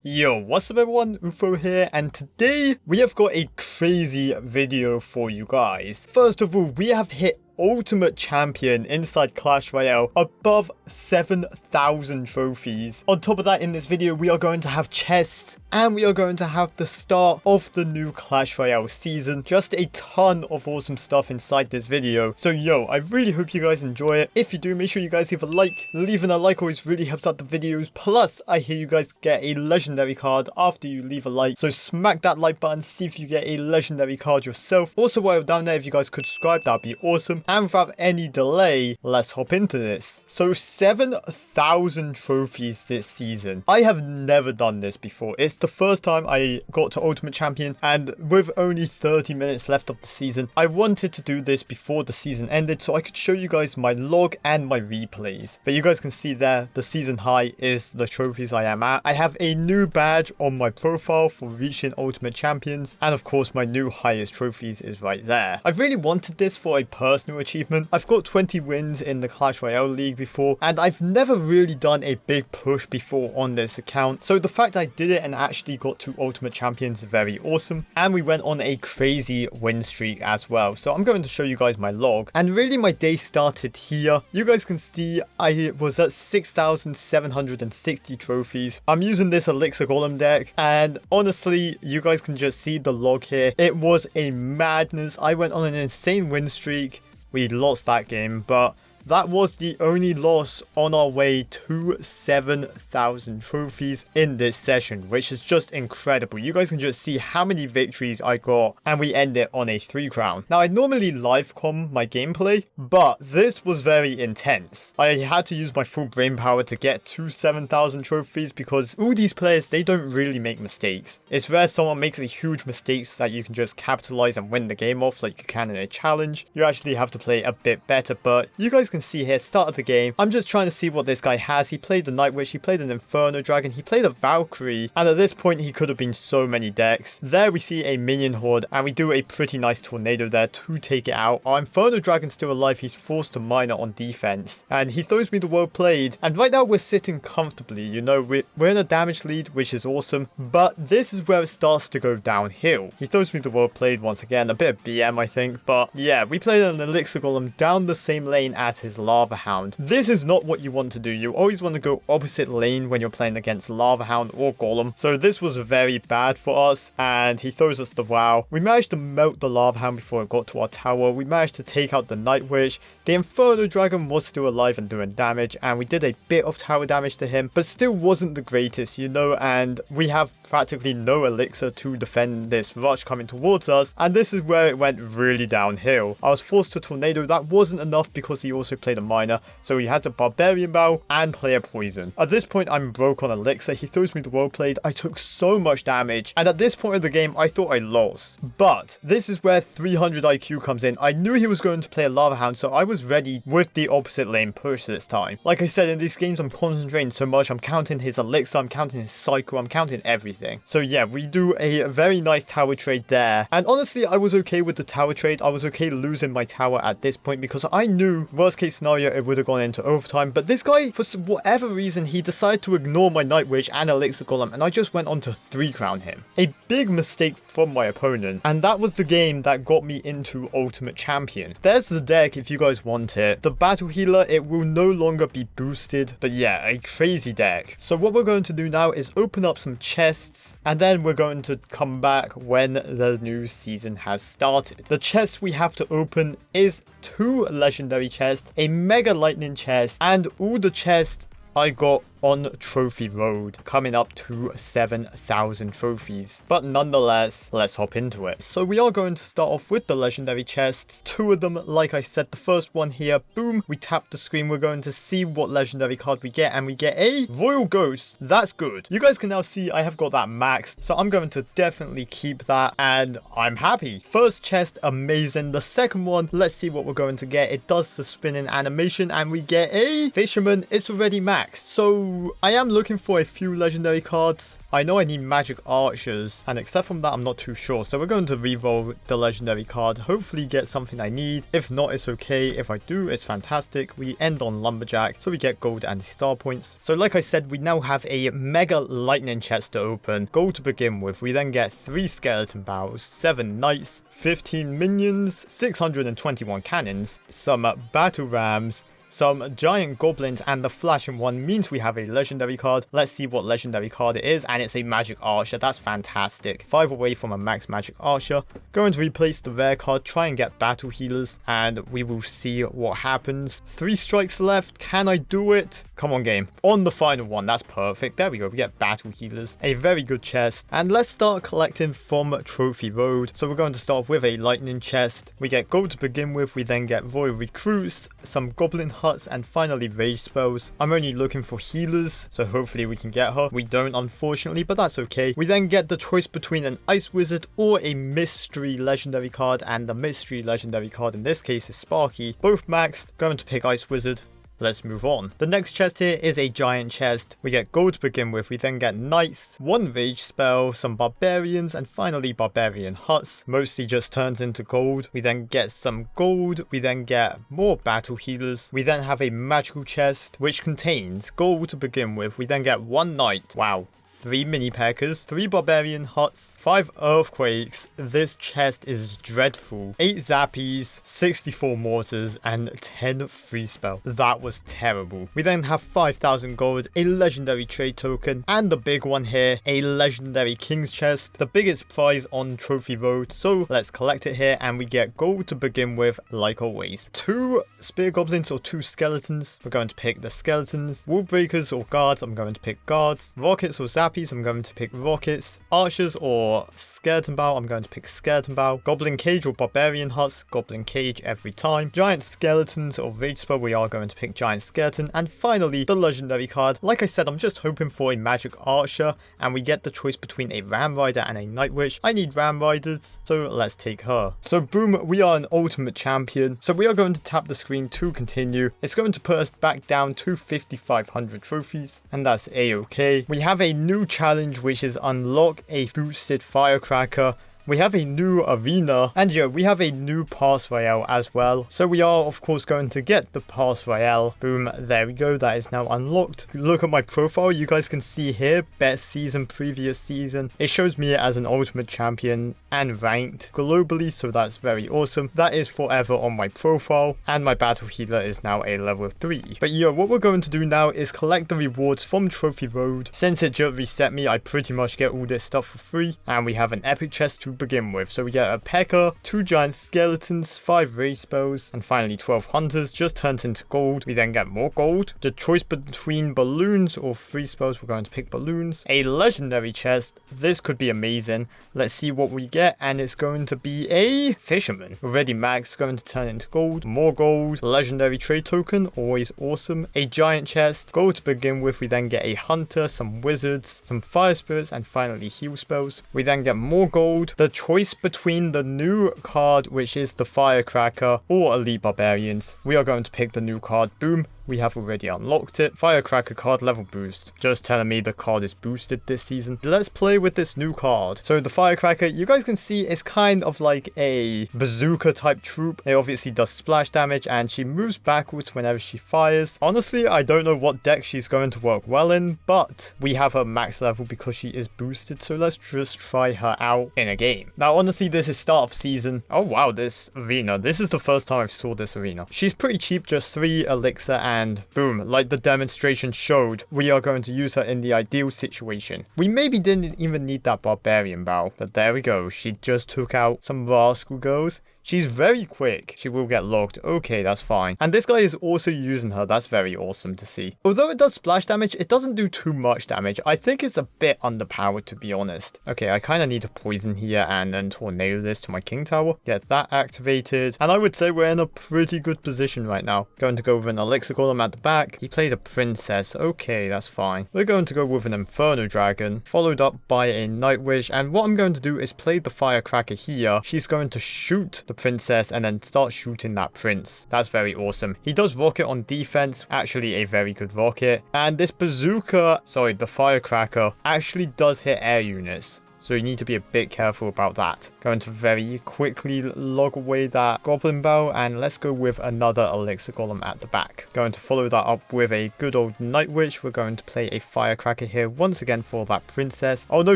Yo, what's up everyone, OOfro here, and today we have got a crazy video for you guys. First of all, we have hit Ultimate Champion inside Clash Royale above 7,000 trophies. On top of that, in this video, we are going to have chests and we are going to have the start of the new Clash Royale season. Just a ton of awesome stuff inside this video. So yo, I really hope you guys enjoy it. If you do, make sure you guys leave a like. Leaving a like always really helps out the videos. Plus, I hear you guys get a legendary card after you leave a like. So smack that like button, see if you get a legendary card yourself. Also, while you're down there, if you guys could subscribe, that'd be awesome. And without any delay, let's hop into this. So 7,000 trophies this season. I have never done this before. It's the first time I got to Ultimate Champion, and with only 30 minutes left of the season, I wanted to do this before the season ended so I could show you guys my log and my replays. But you guys can see there, the season high is the trophies I am at. I have a new badge on my profile for reaching Ultimate Champions, and of course my new highest trophies is right there. I've really wanted this for a personal achievement. I've got 20 wins in the Clash Royale League before, and I've never really done a big push before on this account. So the fact I did it and actually got to Ultimate Champions is very awesome. And we went on a crazy win streak as well. So I'm going to show you guys my log. And really my day started here. You guys can see I was at 6,760 trophies. I'm using this Elixir Golem deck. And honestly, you guys can just see the log here. It was a madness. I went on an insane win streak. We lost that game, but that was the only loss on our way to 7,000 trophies in this session, which is just incredible. You guys can just see how many victories I got, and we end it on a 3 crown. Now, I normally live comm my gameplay, but this was very intense. I had to use my full brain power to get to 7,000 trophies because all these players, they don't really make mistakes. It's rare someone makes a huge mistakes that you can just capitalize and win the game off like you can in a challenge. You actually have to play a bit better, but you guys can see here, start of the game, I'm just trying to see what this guy has. He played the Night Witch, he played an Inferno Dragon, he played a Valkyrie, and at this point he could have been so many decks. There we see a minion horde, and we do a pretty nice tornado there to take it out. Our Inferno Dragon's still alive, he's forced to miner on defense, and he throws me the well played, and right now we're sitting comfortably. You know, we're in a damage lead, which is awesome, but this is where it starts to go downhill. He throws me the well played once again, a bit of BM I think, but yeah, we played an Elixir Golem down the same lane as his Lava Hound. This is not what you want to do. You always want to go opposite lane when you're playing against Lava Hound or Golem. So this was very bad for us, and he throws us the wow. We managed to melt the Lava Hound before it got to our tower. We managed to take out the Night Witch. The Inferno Dragon was still alive and doing damage, and we did a bit of tower damage to him, but still wasn't the greatest, you know, and we have practically no elixir to defend this rush coming towards us, and this is where it went really downhill. I was forced to tornado. That wasn't enough because he also played a miner, so he had to barbarian bow and play a poison. At this point I'm broke on elixir. He throws me the well played. I took so much damage, and at this point of the game I thought I lost, but this is where 300 IQ comes in. I knew he was going to play a Lava Hound, so I was ready with the opposite lane push this time. Like I said, in these games I'm concentrating so much. I'm counting his elixir, I'm counting his cycle, I'm counting everything. So yeah, we do a very nice tower trade there, and honestly I was okay with the tower trade. I was okay losing my tower at this point because I knew worst case scenario it would have gone into overtime, but this guy, for whatever reason, he decided to ignore my Night Witch and Elixir Golem, and I just went on to 3 crown him. A big mistake from my opponent, and that was the game that got me into Ultimate Champion. There's the deck if you guys want it. The Battle Healer, it will no longer be boosted, but yeah, a crazy deck. So what we're going to do now is open up some chests, and then we're going to come back when the new season has started. The chest we have to open is 2 legendary chests, a mega lightning chest, and all the chests I got on Trophy Road, coming up to 7,000 trophies. But nonetheless, let's hop into it. So we are going to start off with the legendary chests. 2 of them, like I said. The first one here, boom, we tap the screen. We're going to see what legendary card we get, and we get a Royal Ghost. That's good. You guys can now see I have got that maxed, so I'm going to definitely keep that, and I'm happy. First chest, amazing. The second one, let's see what we're going to get. It does the spinning animation, and we get a Fisherman. It's already maxed, so So I am looking for a few legendary cards. I know I need magic archers, and except from that I'm not too sure, so we're going to re-roll the legendary card, hopefully get something I need. If not, it's okay. If I do, it's fantastic. We end on lumberjack, so we get gold and star points. So like I said, we now have a mega lightning chest to open. Gold to begin with. We then get 3 skeleton bows, 7 knights, 15 minions, 621 cannons, some battle rams, some giant goblins, and the flashing one means we have a legendary card. Let's see what legendary card it is, and it's a magic archer. That's fantastic. 5 away from a max magic archer. Going to replace the rare card, try and get battle healers, and we will see what happens. 3 strikes left. Can I do it? Come on, game. On the final one. That's perfect. There we go. We get battle healers. A very good chest. And let's start collecting from Trophy Road. So we're going to start with a lightning chest. We get gold to begin with. We then get royal recruits, some goblin huts, and finally rage spells. I'm only looking for healers, so hopefully we can get her. We don't, unfortunately, but that's okay. We then get the choice between an ice wizard or a mystery legendary card, and the mystery legendary card in this case is Sparky. Both maxed. Going to pick ice wizard. Let's move on. The next chest here is a giant chest. We get gold to begin with. We then get knights, 1 rage spell, some barbarians, and finally barbarian huts. Mostly just turns into gold. We then get some gold. We then get more battle healers. We then have a magical chest which contains gold to begin with. We then get 1 knight. Wow. 3 mini packers, 3 barbarian huts, 5 earthquakes. This chest is dreadful. 8 zappies, 64 mortars, and 10 free spell. That was terrible. We then have 5,000 gold, a legendary trade token, and the big one here, a legendary king's chest, the biggest prize on Trophy Road. So let's collect it here, and we get gold to begin with, like always. 2 spear goblins or 2 skeletons. We're going to pick the skeletons. Wall breakers or guards. I'm going to pick guards. Rockets or zappies. I'm going to pick rockets. Archers or skeleton bow. I'm going to pick skeleton bow. Goblin cage or barbarian huts. Goblin cage every time. Giant skeletons or rage spell. We are going to pick giant skeleton. And finally, the legendary card. Like I said, I'm just hoping for a magic archer, and we get the choice between a ram rider and a night witch. I need ram riders, so let's take her. So boom, we are an ultimate champion. So we are going to tap the screen to continue. It's going to put us back down to 5,500 trophies, and that's a-okay. We have a new challenge, which is unlock a boosted firecracker. We have a new arena, and yeah, we have a new pass royale as well. So we are of course going to get the pass royale. Boom, there we go. That is now unlocked. Look at my profile. You guys can see here, best season, previous season. It shows me as an ultimate champion and ranked globally, so that's very awesome. That is forever on my profile, and my battle healer is now a level 3. But yeah, what we're going to do now is collect the rewards from Trophy Road. Since it just reset me, I pretty much get all this stuff for free, and we have an epic chest to begin with. So we get a P.E.K.K.A, 2 giant skeletons, 5 rage spells, and finally 12 hunters. Just turns into gold. We then get more gold. The choice between balloons or free spells. We're going to pick balloons. A legendary chest. This could be amazing. Let's see what we get, and it's going to be a fisherman. Already max, going to turn into gold. More gold. Legendary trade token, always awesome. A giant chest. Gold to begin with. We then get a hunter, some wizards, some fire spirits, and finally heal spells. We then get more gold. The choice between the new card, which is the Firecracker, or Elite Barbarians. We are going to pick the new card. Boom. We have already unlocked it. Firecracker card level boost. Just telling me the card is boosted this season. Let's play with this new card. So the Firecracker, you guys can see, is kind of like a bazooka type troop. It obviously does splash damage, and she moves backwards whenever she fires. Honestly, I don't know what deck she's going to work well in, but we have her max level because she is boosted. So let's just try her out in a game. Now, honestly, this is start of season. Oh wow, this arena. This is the first time I saw this arena. She's pretty cheap, just 3 elixir, and boom, like the demonstration showed, we are going to use her in the ideal situation. We maybe didn't even need that barbarian bow, but there we go. She just took out some rascal girls. She's very quick. She will get locked. Okay, that's fine. And this guy is also using her. That's very awesome to see. Although it does splash damage, it doesn't do too much damage. I think it's a bit underpowered, to be honest. Okay, I kind of need to poison here and then tornado this to my king tower. Get that activated. And I would say we're in a pretty good position right now. Going to go with an elixir golem at the back. He plays a princess. Okay, that's fine. We're going to go with an inferno dragon, followed up by a night witch. And what I'm going to do is play the firecracker here. She's going to shoot the princess and then start shooting that prince. That's very awesome. He does rocket on defense, actually a very good rocket. And this bazooka, sorry, the firecracker, actually does hit air units. So you need to be a bit careful about that. Going to very quickly log away that goblin bow, and let's go with another elixir golem at the back. Going to follow that up with a good old night witch. We're going to play a firecracker here once again for that princess. Oh no,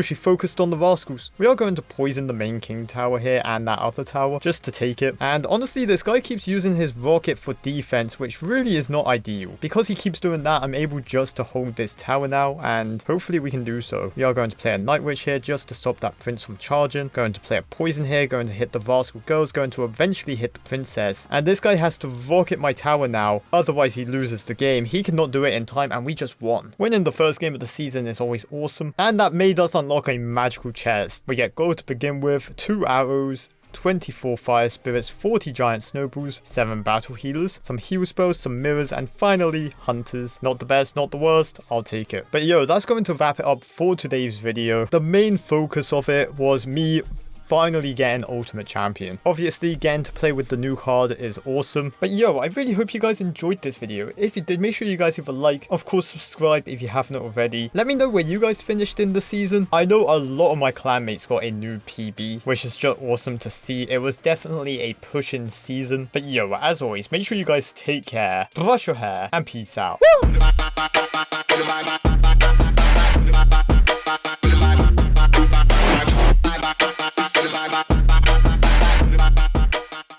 she focused on the rascals. We are going to poison the main king tower here and that other tower just to take it. And honestly, this guy keeps using his rocket for defense, which really is not ideal. Because he keeps doing that, I'm able just to hold this tower now, and hopefully we can do so. We are going to play a night witch here just to stop that prince from charging. Going to play a poison here, going to hit the rascal girls, going to eventually hit the princess. And this guy has to rocket my tower now, otherwise he loses the game. He cannot do it in time, and we just won. Winning the first game of the season is always awesome, and that made us unlock a magical chest. We get gold to begin with, 2 arrows, 24 fire spirits, 40 giant snowballs, 7 battle healers, some heal spells, some mirrors, and finally hunters. Not the best, not the worst, I'll take it. But yo, that's going to wrap it up for today's video. The main focus of it was me finally getting Ultimate Champion. Obviously, getting to play with the new card is awesome. But yo, I really hope you guys enjoyed this video. If you did, make sure you guys leave a like. Of course, subscribe if you haven't already. Let me know where you guys finished in the season. I know a lot of my clanmates got a new PB, which is just awesome to see. It was definitely a pushing season. But yo, as always, make sure you guys take care, brush your hair, and peace out. Woo!